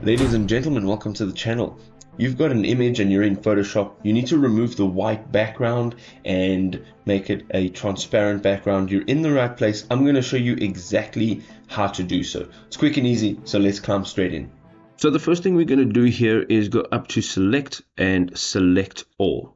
Ladies and gentlemen, welcome to the channel. You've got an image and you're in Photoshop. You need to remove the white background and make it a transparent background. You're in the right place. I'm going to show you exactly how to do so. It's quick and easy, so let's climb straight in. So the first thing we're going to do here is go up to select and select all.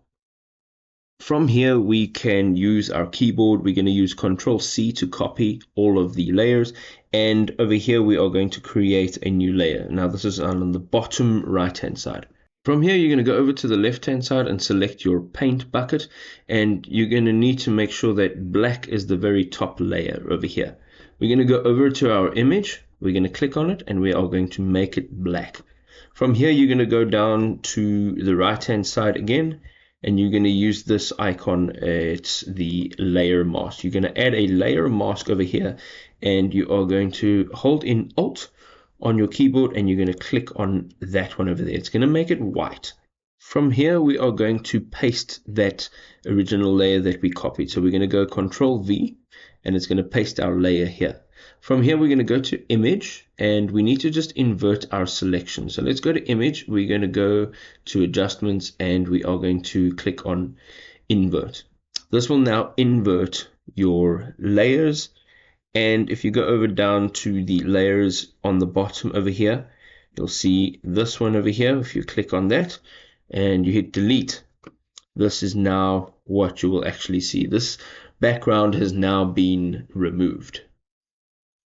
From here, we can use our keyboard. We're going to use Control-C to copy all of the layers. And over here, we are going to create a new layer. Now, this is on the bottom right-hand side. From here, you're going to go over to the left-hand side and select your paint bucket. And you're going to need to make sure that black is the very top layer over here. We're going to go over to our image. We're going to click on it, and we are going to make it black. From here, you're going to go down to the right-hand side again. And you're going to use this icon, it's the layer mask. You're going to add a layer mask over here, and you are going to hold in Alt on your keyboard, and you're going to click on that one over there. It's going to make it white. From here, we are going to paste that original layer that we copied. So we're going to go Control-V, and it's going to paste our layer here. From here, we're going to go to Image, and we need to just invert our selection. So let's go to Image. We're going to go to Adjustments, and we are going to click on Invert. This will now invert your layers. And if you go over down to the layers on the bottom over here, you'll see this one over here. If you click on that and you hit Delete, this is now what you will actually see. This background has now been removed.